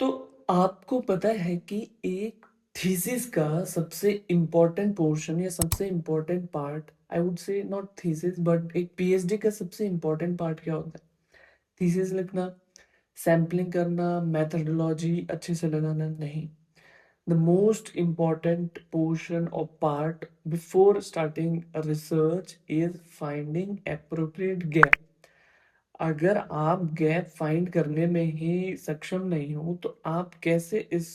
तो आपको पता है कि एक थीसिस का सबसे इम्पोर्टेंट पोर्शन या सबसे important part, I would say not thesis but एक पीएचडी का सबसे इम्पोर्टेंट पार्ट क्या होता है? थीसिस लिखना, सैम्पलिंग करना, मेथडोलॉजी अच्छे से लगाना नहीं। द मोस्ट इम्पोर्टेंट पोर्शन और part before starting research is finding appropriate gap. अगर आप गैप फाइंड करने में ही सक्षम नहीं हो तो आप कैसे इस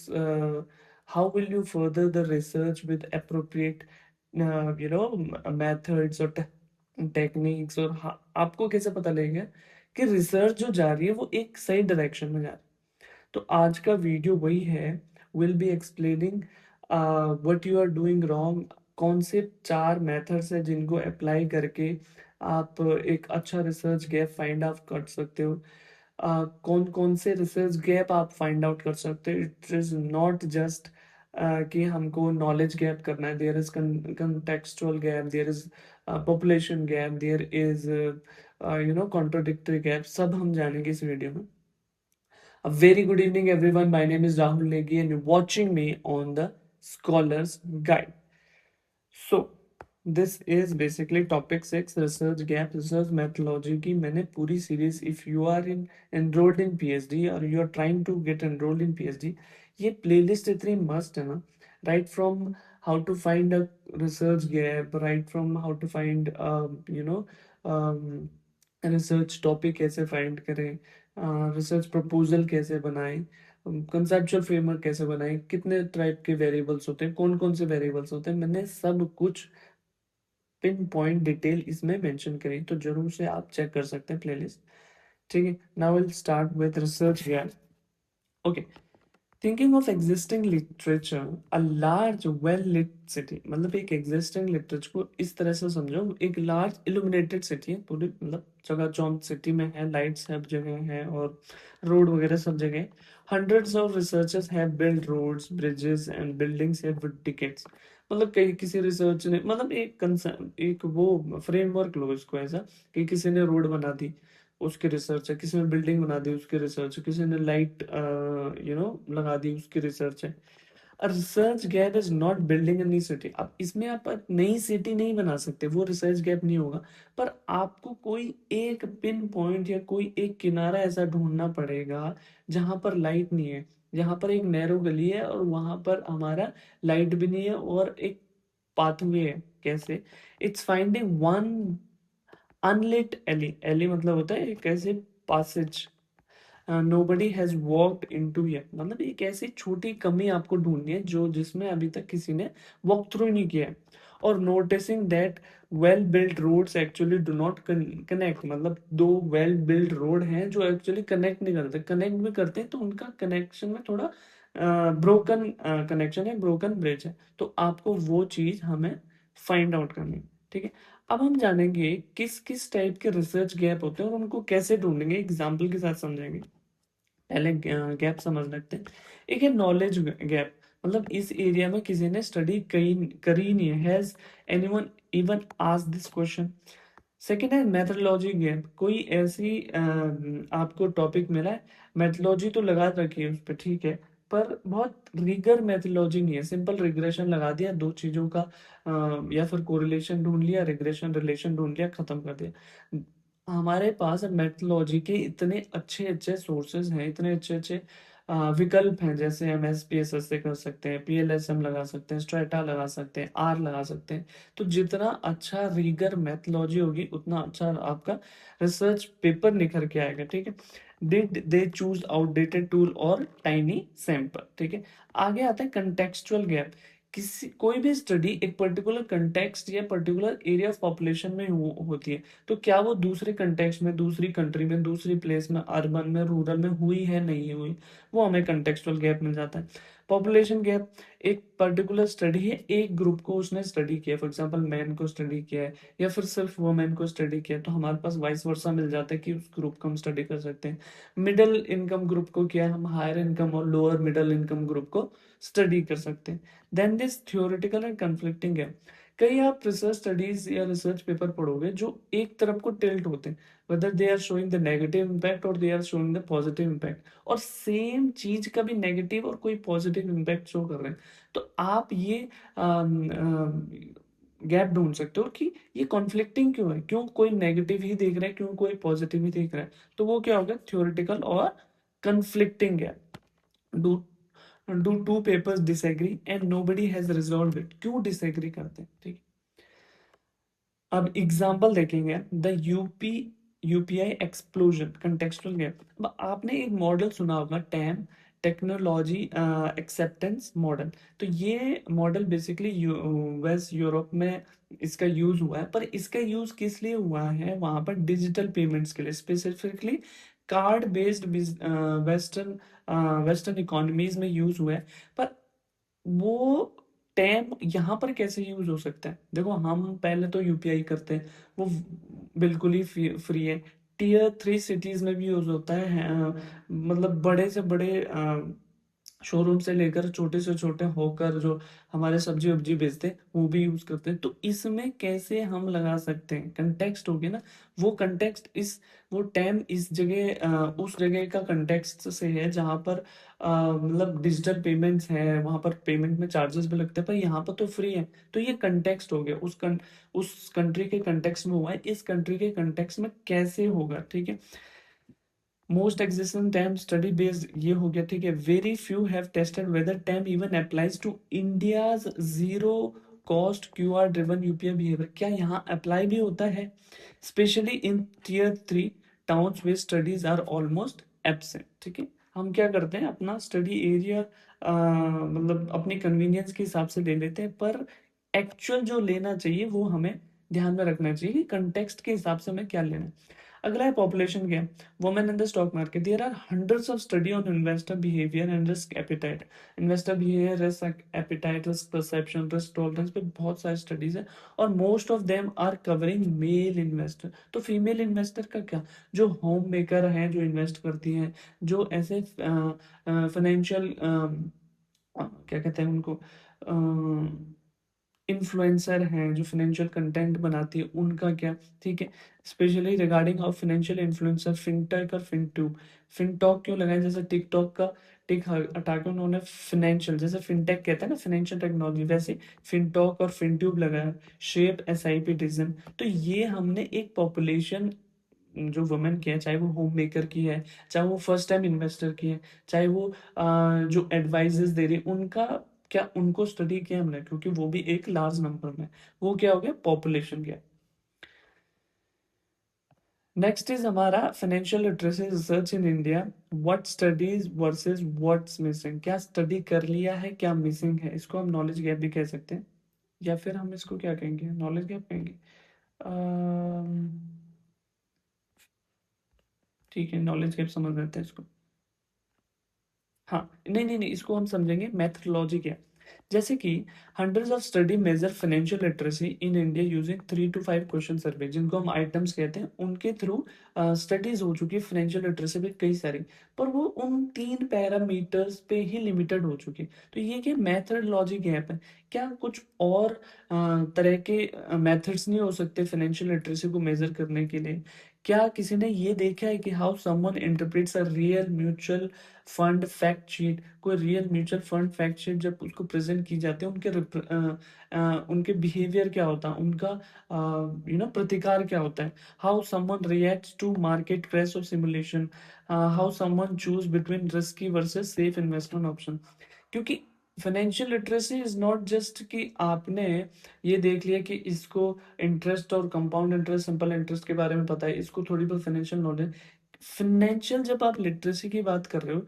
how will you further the research with appropriate methods और टेक्निक्स और आपको कैसे पता लगेगा कि रिसर्च जो जा रही है वो एक सही डायरेक्शन में जा रही है। तो आज का वीडियो वही है, will be explaining what you are doing wrong. कौन से 4 मेथड्स है जिनको अप्लाई करके आप एक अच्छा रिसर्च गैप फाइंड आउट कर सकते हो। कौन कौन से रिसर्च गैप आप फाइंड आउट कर सकते हो। इट इज नॉट जस्ट कि हमको नॉलेज गैप करना है। There is contextual gap, there is population gap, there is contradictory gap, सब हम जानेंगे इस वीडियो में। A very good evening, everyone. My name is Rahul Negi, and you're watching me on the Scholar's Guide. So, this is basically topic 6 research gap, research methodology की मैंने पूरी series. If you are enrolled in PhD or you are trying to get enrolled in PhD, ये playlist इतनी must है ना. Right from how to find a research gap, right from how to find um, research topic कैसे find करें, research proposal कैसे बनाएं, conceptual framework कैसे बनाएं, कितने टाइप के वेरिएबल्स होते हैं, कौन कौन से वेरिएबल्स होते हैं, मैंने सब कुछ पिन पॉइंट डिटेल इसमें मेंशन करी। तो जरूर से आप चेक कर सकते हैं प्लेलिस्ट। ठीक है, now will start with research gap. Okay, thinking of existing literature, a large well lit city. मतलब एक एग्जिस्टिंग लिटरेचर को इस तरह से समझो, एक लार्ज इल्यूमिनेटेड सिटी है, पूरी मतलब जगह चौंध सिटी में है, लाइट्स सब जगह है और रोड वगैरह सब जगह। Hundreds of researchers have build roads, bridges and buildings here with decades. मतलब कहीं किसी रिसर्च ने, मतलब एक कंसर्न, एक वो फ्रेमवर्क लो इसको ऐसा कि किसी ने रोड बना दी, उसकी रिसर्च है। किसी ने बिल्डिंग बना दी, उसकी रिसर्च है। किसी ने लाइट लगा दी, उसकी रिसर्च है। Research gap is not building a new city. अब इसमें आप नई सिटी नहीं बना सकते, वो रिसर्च गैप नहीं होगा। पर आपको कोई एक पिन पॉइंट या कोई एक किनारा ऐसा ढूंढना पड़ेगा जहां पर लाइट नहीं है, जहां पर एक नैरो गली है और वहां पर हमारा लाइट भी नहीं है और एक पाथवे है। कैसे? It's finding one unlit alley. Alley मतलब होता है एक ऐसे passage nobody has walked into yet. मतलब एक ऐसी छोटी कमी आपको ढूंढनी है जो जिसमें अभी तक किसी ने वॉक थ्रू नहीं किया है। और noticing that well built roads actually do not connect. मतलब 2 वेल बिल्ट रोड हैं जो एक्चुअली कनेक्ट नहीं करते, कनेक्ट भी करते हैं तो उनका कनेक्शन में थोड़ा ब्रोकन कनेक्शन है, ब्रोकन ब्रिज है। तो आपको वो चीज हमें फाइंड आउट करनी है। ठीक है, अब हम जानेंगे किस किस टाइप के रिसर्च गैप होते हैं और उनको कैसे ढूंढेंगे, एग्जाम्पल के साथ समझेंगे। पहले गैप समझ लेते हैं। एक है नॉलेज गैप। मतलब इस एरिया में किसी ने स्टडी करी नहीं है। Has anyone even asked this question. Second है मेथोडोलॉजी गैप। कोई ऐसी आपको टॉपिक मिला है, मेथोडोलॉजी तो लगा रखी है उस पर, ठीक है, पर बहुत रिगर मेथोडोलॉजी नहीं है। सिंपल रिग्रेशन लगा दिया, 2 चीजों का या फिर कोरिलेशन ढूंढ लिया, रिग्रेशन रिलेशन ढूंढ लिया, खत्म कर दिया। हमारे पास मेथोडोलॉजी के इतने अच्छे अच्छे सोर्सेज हैं, इतने अच्छे अच्छे विकल्प हैं। जैसे हम SPSS से कर सकते हैं, PLSM लगा सकते हैं, स्ट्रेटा लगा सकते हैं, R लगा सकते हैं। तो जितना अच्छा रीगर मेथोलॉजी होगी उतना अच्छा आपका रिसर्च पेपर निखर के आएगा। ठीक है, did they choose outdated tool और टाइनी सैंपल। ठीक है, आगे आता है कंटेक्सचुअल गैप। किसी कोई भी स्टडी एक पर्टिकुलर कंटेक्स्ट या पर्टिकुलर एरिया ऑफ पॉपुलेशन में होती है, तो क्या वो दूसरे कंटेक्स्ट में, दूसरी कंट्री में, दूसरी प्लेस में, अर्बन में, रूरल में हुई है, नहीं हुई, वो हमें कंटेक्सचुअल गैप मिल जाता है। पॉपुलेशन गैप, एक पर्टिकुलर स्टडी है, एक ग्रुप को उसने स्टडी किया, फॉर एग्जांपल मैन को स्टडी किया है या फिर सिर्फ वुमेन को स्टडी किया, तो हमारे पास वाइस वर्सा मिल जाता है कि उस ग्रुप को हम स्टडी कर सकते हैं। मिडिल इनकम ग्रुप को किया, हम हायर इनकम और लोअर मिडिल इनकम ग्रुप को स्टडी कर सकते हैं। Then this theoretical and conflicting gap. कई आप रिसर्च स्टडीज या रिसर्च पेपर पढ़ोगे जो एक तरफ को टिल्ट होते हैं। whether they are showing the negative impact or they are showing the positive impact, और सेम चीज का भी नेगेटिव और कोई पॉजिटिव इम्पैक्ट शो कर रहे हैं, तो आप ये गैप ढूंढ सकते हो कि ये कॉन्फ्लिक्टिंग क्यों है, क्यों कोई नेगेटिव ही देख रहा है, क्यों कोई पॉजिटिव ही देख रहा है, तो वो क्या होगा, थ्योरेटिकल और conflicting gap. Do do two papers disagree and nobody has resolve it, क्यों डिसएग्री करते हैं, ठीक। अब एग्जाम्पल देखेंगे, the UPI explosion contextual gap. अब आपने एक मॉडल सुना होगा, टैम, टेक्नोलॉजी एक्सेप्टेंस मॉडल। तो ये मॉडल बेसिकली वेस्ट यूरोप में इसका यूज हुआ है, पर इसका यूज किस लिए हुआ है, वहां पर डिजिटल पेमेंट्स के लिए, specifically card based western western economies में यूज हुआ है। पर वो टैम यहाँ पर कैसे यूज हो सकता है, देखो हम पहले तो यूपीआई करते हैं, वो बिल्कुल ही फ्री है। टीयर 3 सिटीज में भी यूज होता है, मतलब बड़े से बड़े शोरूम से लेकर छोटे से छोटे होकर जो हमारे सब्जी वब्जी बेचते हैं वो भी यूज करते हैं। तो इसमें कैसे हम लगा सकते हैं, कंटेक्स्ट हो गया ना, वो कंटेक्स्ट इस वो टैम इस जगह उस जगह का कंटेक्स्ट से है जहाँ पर मतलब डिजिटल पेमेंट्स है, वहां पर पेमेंट में चार्जेस भी लगते हैं, पर यहाँ पर तो फ्री है। तो ये कंटेक्स्ट हो गया, उस कंट्री के कंटेक्स्ट में हुआ है, इस कंट्री के कंटेक्स्ट में कैसे होगा, ठीक है। Most existing TAM study based ये हो गया, ठीक है। Very few have tested whether TAM even applies to India's zero cost Q R driven UPI behaviour, क्या यहाँ अप्लाई भी होता है, specially in tier 3 towns with studies are almost absent, ठीक है। हम क्या करते हैं, अपना स्टडी एरिया मतलब अपनी कन्वीनियंस के हिसाब से ले लेते हैं, पर एक्चुअल जो लेना चाहिए वो हमें ध्यान में रखना चाहिए, कंटेक्स्ट के हिसाब से हमें क्या लेना है। अगला है population gap, women in the stock market. There are hundreds of study on investor behaviour and risk appetite. Investor behaviour, risk appetite, risk perception, risk tolerance पे बहुत सारी स्टडीज है, और most of them are covering male investor. तो female investor का क्या, जो home maker हैं, जो इन्वेस्ट करती हैं, जो ऐसे फाइनेंशियल क्या कहते हैं उनको, इन्फ्लुएंसर हैं, जो फाइनेंशियल कंटेंट बनाती है, उनका क्या, ठीक है। Specially regarding how financial influencer, fintech और फिनट्यूब। फिनटॉक क्यों लगाया, जैसे टिकटॉक का टिक हटा के उन्होंने फाइनेंशियल, जैसे फिनटेक कहते हैं ना फाइनेंशियल टेक्नोलॉजी, वैसे फिनटॉक और फिनट्यूब लगाया। Shape SIP design. तो ये हमने एक पॉपुलेशन जो वुमेन की है, चाहे वो होम मेकर की है, चाहे वो फर्स्ट टाइम इन्वेस्टर की है, चाहे वो जो एडवाइजेस दे रही है, उनका क्या, उनको स्टडी किया हमने, क्योंकि वो भी एक लार्ज नंबर में, वो क्या हो गया, पॉपुलेशन गया। नेक्स्ट इज हमारा financial literacy research in India, what studies versus what's missing. क्या स्टडी कर लिया है, क्या मिसिंग है, इसको हम नॉलेज गैप भी कह सकते हैं, या फिर हम इसको क्या कहेंगे, नॉलेज गैप कहेंगे। ठीक है, नॉलेज गैप समझ लेते हैं इसको। हाँ, नहीं नहीं नहीं, इसको हम समझेंगे मैथडोलॉजी क्या है। जैसे कि hundreds of study measure financial literacy in India using 3 to 5 question survey, जिनको हम आइटम्स कहते हैं, उनके थ्रू स्टडीज हो चुकी है फाइनेंशियल लिटरेसी पे कई सारी, पर वो उन 3 पैरामीटर्स पे ही लिमिटेड हो चुकी है। तो ये क्या मैथडोलॉजी गैप है, क्या कुछ और तरह के मेथड्स नहीं हो सकते फाइनेंशियल लिटरेसी को मेजर करने के लिए। क्या किसी ने ये देखा है कि how someone interprets a real mutual fund fact sheet, कोई real mutual fund fact sheet जब उसको प्रेजेंट की जाती है, उनके बिहेवियर क्या होता है, उनका प्रतिकार क्या होता है। How someone reacts to market crash और simulation, how someone choose between risky versus safe investment option. क्योंकि financial literacy is not just कि आपने ये देख लिया कि इसको इंटरेस्ट और कंपाउंड इंटरेस्ट, सिंपल इंटरेस्ट के बारे में पता है, इसको थोड़ी बहुत फाइनेंशियल नॉलेज। फाइनेंशियल जब आप लिटरेसी की बात कर रहे हो,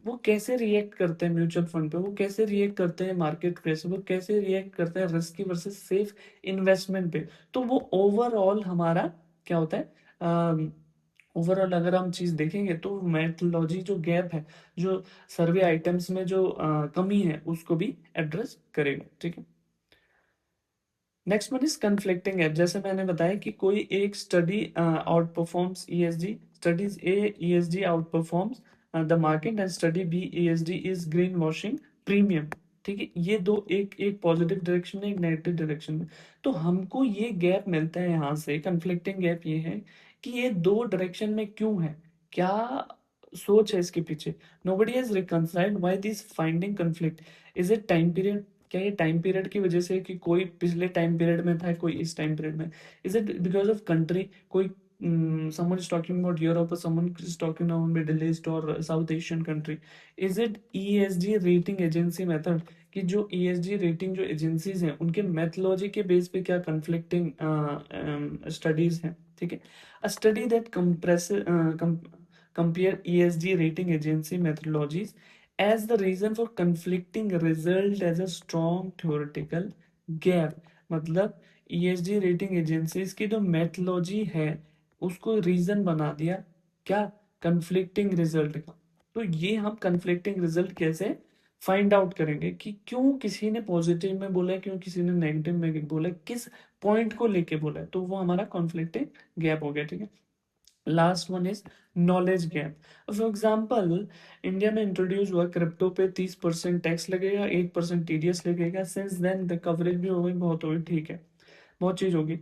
वो कैसे रिएक्ट करते हैं म्यूचुअल फंड पे, वो कैसे रिएक्ट करते हैं मार्केट क्रेश, वो कैसे रिएक्ट करते हैं रिस्की वर्सेस सेफ इन्वेस्टमेंट पे। तो वो ओवरऑल हमारा क्या होता है, ओवरऑल अगर हम चीज देखेंगे तो मेथोलॉजी जो गैप है, जो सर्वे आइटम्स में जो कमी है, उसको भी एड्रेस करेगा, ठीक है। Next one is conflicting gap. जैसे मैंने बताया कि कोई एक study out performs ESG, studies A ESG out performs the market, and study B ESD is green washing premium, ठीक है। ये दो, एक पॉजिटिव डायरेक्शन में, एक नेगेटिव डायरेक्शन में। तो हमको ये गैप मिलता है यहाँ से, कन्फ्लिक्टिंग गैप ये है कि ये दो डायरेक्शन में क्यों है, क्या सोच है इसके पीछे। Nobody has reconciled why this finding conflict. Is it time period, क्या ये टाइम पीरियड की वजह से कि कोई पिछले टाइम पीरियड में था, कोई इस टाइम पीरियड में। Is it because of country, कोई someone is talking about Europe or someone is talking about Middle East or South Asian country. Is it ESG rating agency method, कि जो ESG rating जो agencies हैं उनके methodology के base पे क्या conflicting studies हैं, ठीक है। अ study that compare ESG rating agency methodologies as the reason for conflicting result as a strong theoretical gap। मतलब ESG रेटिंग एजेंसीज की जो मेथोलॉजी है उसको रीजन बना दिया क्या, कंफ्लिक्टिंग रिजल्ट का। तो ये हम कंफ्लिक्टिंग रिजल्ट कैसे फाइंड आउट करेंगे कि क्यों किसी ने पॉजिटिव में बोला है, क्यों किसी ने नेगेटिव में बोला है, किस पॉइंट को लेके बोला है, तो वो हमारा कॉन्फ्लिक्टिंग गैप हो गया, ठीक है। Last one is knowledge gap. For example, India में इंट्रोड्यूस हुआ क्रिप्टो पे 30% टैक्स लगेगा, 8% TDS लगेगा। सिंस देन द कवरेज भी हो गई, बहुत हो गई, ठीक है, बहुत चीज होगी।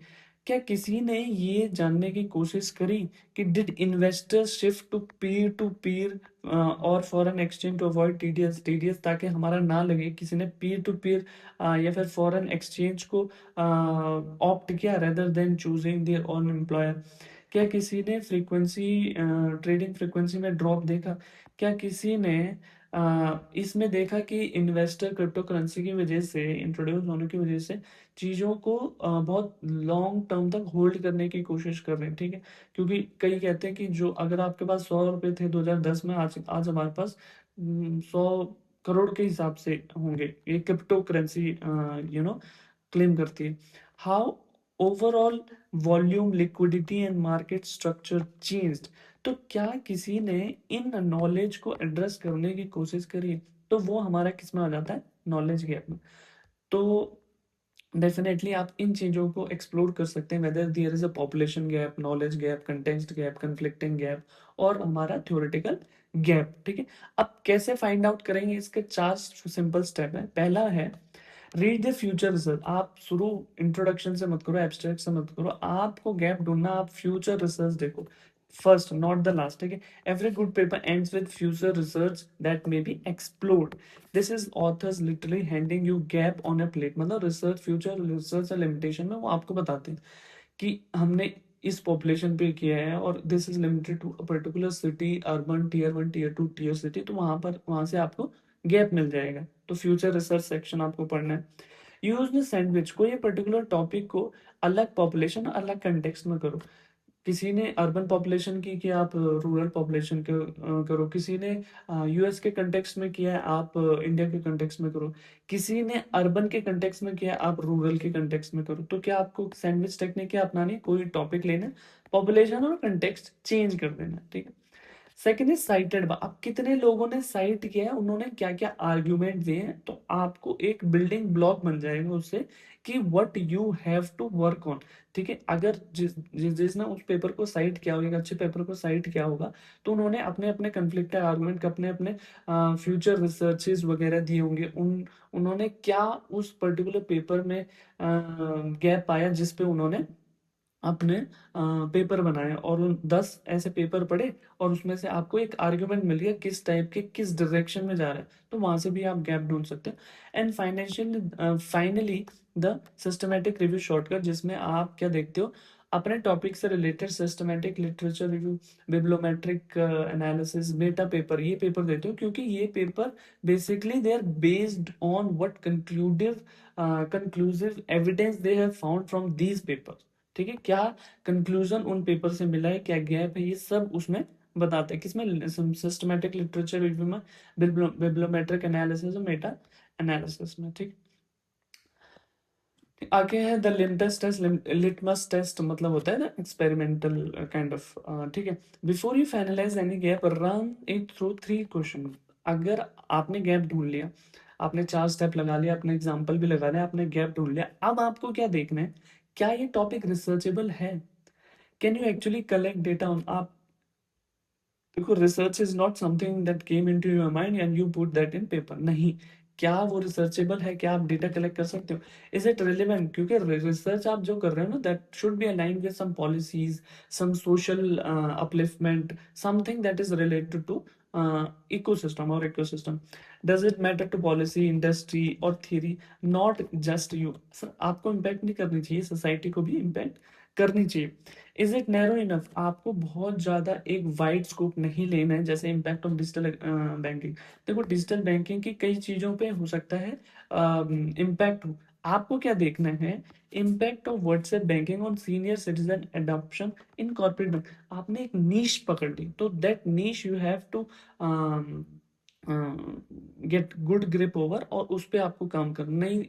क्या किसी ने ये जानने की कोशिश करी कि did investors shift to peer और foreign exchange to avoid TDS ताकि हमारा ना लगे, किसी ने पीर टू पीर या फिर फॉरेन एक्सचेंज को ऑप्ट किया rather than choosing their own employer. क्या किसी ने फ्रीक्वेंसी, ट्रेडिंग फ्रीक्वेंसी में ड्रॉप देखा। क्या किसी ने इसमें देखा कि इन्वेस्टर क्रिप्टो करेंसी की वजह से, इंट्रोड्यूस होने की वजह से चीज़ों को बहुत लॉन्ग टर्म तक होल्ड करने की कोशिश कर रहे हैं, ठीक है। क्योंकि कई कहते हैं कि जो अगर आपके पास 100 रुपये थे 2010 में, आज आज हमारे पास 100 करोड़ के हिसाब से होंगे, ये क्रिप्टो करेंसी क्लेम करती है। How overall volume, liquidity and market structure changed. तो क्या किसी ने इन नॉलेज को एड्रेस करने की कोशिश करी, तो वो हमारा किस में आ जाता है, नॉलेज गैप में। तो डेफिनेटली आप इन चीज़ों को एक्सप्लोर कर सकते हैं, whether there is a population gap, knowledge gap, context gap, conflicting gap और हमारा थ्योरेटिकल गैप, ठीक है। अब कैसे फाइंड आउट करेंगे, इसके 4 सिंपल स्टेप है। पहला है रीड द फ्यूचर रिसर्च। आप शुरू इंट्रोडक्शन से मत करो, एब्स्ट्रैक्ट से मत करो, आपको गैप ढूंढना, आप फ्यूचर रिसर्च देखो फर्स्ट, नॉट द लास्ट, ठीक है। Every good paper ends with future research that may be explored. This is authors literally handing you gap on a plate. मतलब रिसर्च, फ्यूचर रिसर्च लिमिटेशन में वो आपको बताते हैं कि हमने इस पॉपुलेशन पे किया है और this is limited to a particular city, urban, tier 1, tier 2, tier city, तो वहां से आपको गैप मिल जाएगा। तो फ्यूचर रिसर्च सेक्शन आपको पढ़ना है। यूज द सैंडविच, को ये पर्टिकुलर टॉपिक को अलग पॉपुलेशन, अलग कंटेक्स्ट में करो। किसी ने अर्बन पॉपुलेशन की किया, आप रूरल पॉपुलेशन के करो। किसी ने US के कंटेक्स्ट में किया है, आप इंडिया के कंटेक्स्ट में करो। किसी ने अर्बन के कंटेक्स्ट में किया, आप रूरल के कंटेक्स्ट में करो। तो क्या आपको सैंडविच टेक्निक क्या अपनानी है, कोई टॉपिक लेना, पॉपुलेशन और कंटेक्स्ट चेंज कर देना, ठीक है। Second is cited. अब कितने लोगों ने साइट किया है, उन्होंने क्या क्या आर्ग्यूमेंट दिए हैं, तो आपको एक बिल्डिंग ब्लॉक बन जाएगा उससे कि what you have to work on, ठीक है। अगर जिसने उस पेपर को साइट किया होगा, एक अच्छे पेपर को साइट किया होगा, तो उन्होंने अपने अपने कन्फ्लिक्ट आर्गुमेंट, अपने अपने फ्यूचर रिसर्चेस वगैरह दिए होंगे। उन्होंने क्या उस पर्टिकुलर पेपर में गैप पाया जिसपे उन्होंने अपने पेपर बनाए, और उन 10 ऐसे पेपर पढ़े और उसमें से आपको एक आर्ग्यूमेंट मिल गया किस टाइप के, किस डायरेक्शन में जा रहा है, तो वहां से भी आप गैप ढूंढ सकते हैं। And finally the systematic review shortcut, जिसमें आप क्या देखते हो, अपने टॉपिक से related systematic literature review, bibliometric analysis, meta paper, ये पेपर देते हो, क्योंकि ये paper basically they are based on what conclusive evidence they have found from these paper, ठीक है। क्या कंक्लूजन उन पेपर से मिला है, क्या गैप है, ये सब उसमें बताते हैं। किसमें, सिस्टमेटिक लिटरेचर रिव्यू में, बिब्लोमेट्रिक एनालिसिस और मेटा एनालिसिस में, ठीक। आगे है the litmus test. Litmus test मतलब होता है ना एक्सपेरिमेंटल काइंड ऑफ, ठीक है। Before you finalize any gap, run it through 3 question. अगर आपने गैप ढूंढ लिया, आपने 4 स्टेप लगा लिया, अपने एग्जाम्पल भी लगा लिया, आपने गैप ढूंढ लिया, अब आपको क्या देखना है, क्या ये टॉपिक रिसर्चेबल है, can you actually collect data on. आप देखो, research is not something that came into your mind and you put that in paper, नहीं। क्या वो रिसर्चेबल है, क्या आप डेटा कलेक्ट कर सकते हो, इज इट रिलेवेंट, क्योंकि रिसर्च आप जो कर रहे हो ना that should be aligned with some policies, some social upliftment, something that is related to ecosystem or ecosystem. Does it matter to policy, industry or theory? Not just you. Sir आपको impact नहीं करनी चाहिए, society को भी impact करनी चाहिए. Is it narrow enough? आपको बहुत ज्यादा एक वाइड स्कोप नहीं लेना है, जैसे इम्पैक्ट ऑफ डिजिटल बैंकिंग. देखो डिजिटल बैंकिंग की कई चीजों पे हो सकता है इम्पैक्ट हो. आपको क्या देखना है, impact of WhatsApp banking on senior citizen adoption in corporate bank. आपने एक नीश पकड़ ली, तो that niche you have to get good grip over, और उस पर आपको काम करना. नहीं,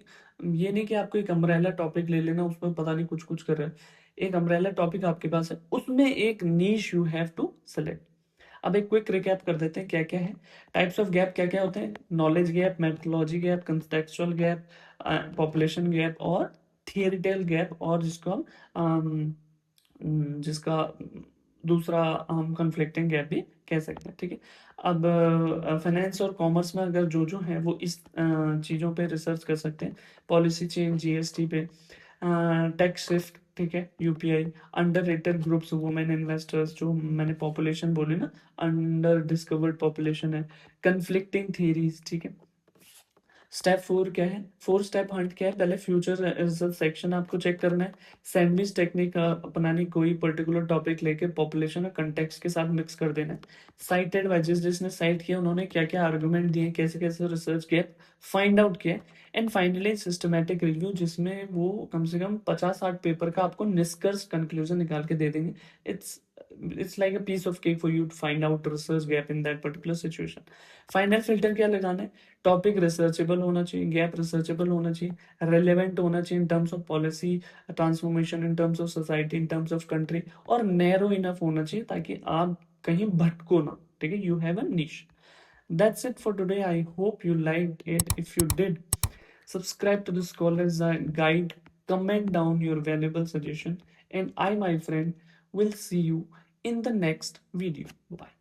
ये नहीं कि आपको एक अम्ब्रेला टॉपिक ले लेना, उसमें पता नहीं कुछ कुछ कर रहा है. एक अम्ब्रेला टॉपिक आपके पास है, उसमें एक niche you have to select. अब एक क्विक रिकैप कर देते हैं क्या क्या है टाइप्स ऑफ गैप, क्या क्या होते हैं. Knowledge gap, methodology gap, contextual gap, population gap और थियरिटिकल गैप, और जिसको हम जिसका दूसरा हम कन्फ्लिक्टिंग गैप भी कह सकते हैं. ठीक है. अब फाइनेंस और कॉमर्स में अगर जो जो है वो इस चीज़ों पे रिसर्च कर सकते हैं. पॉलिसी चेंज, जीएसटी पे, टैक्स शिफ्ट, ठीक है, UPI, under rated groups, women investors, जो मैंने पॉपुलेशन बोली ना, अंडर डिस्कवर्ड पॉपुलेशन है, कन्फ्लिक्टिंग थियरीज. ठीक है. स्टेप 4 क्या है, 4 स्टेप हंट क्या है, पहले फ्यूचर रिजल्ट सेक्शन आपको चेक करना है. सैंडविच टेक्निक अपनानी, कोई पर्टिकुलर टॉपिक लेके पॉपुलेशन और कंटेक्स्ट के साथ मिक्स कर देना है. साइट एडवाइजर्स, जिसने साइट किया उन्होंने क्या क्या आर्गुमेंट दिए, कैसे कैसे रिसर्च गैप फाइंड आउट किया. एंड फाइनली सिस्टमैटिक रिव्यू, जिसमें वो कम से कम 50-60 पेपर का आपको निष्कर्ष कंक्लूजन निकाल के दे देंगे. It's like a piece of cake for you to find out research gap in that particular situation. Final filter क्या लगाना है, टॉपिक रिसर्चेबल होना चाहिए, गैप रिसर्चेबल होना चाहिए, रेलेवेंट होना चाहिए in terms of policy transformation, in terms of society, in terms of country, और नैरो इनफ होना चाहिए ताकि आप कहीं भटको ना. ठीक है, यू हैव अ निश. That's it for today. I hope you liked it. If you did, subscribe to the scholar's guide, comment down your valuable suggestion, and I, my friend, will see you in the next video. Bye.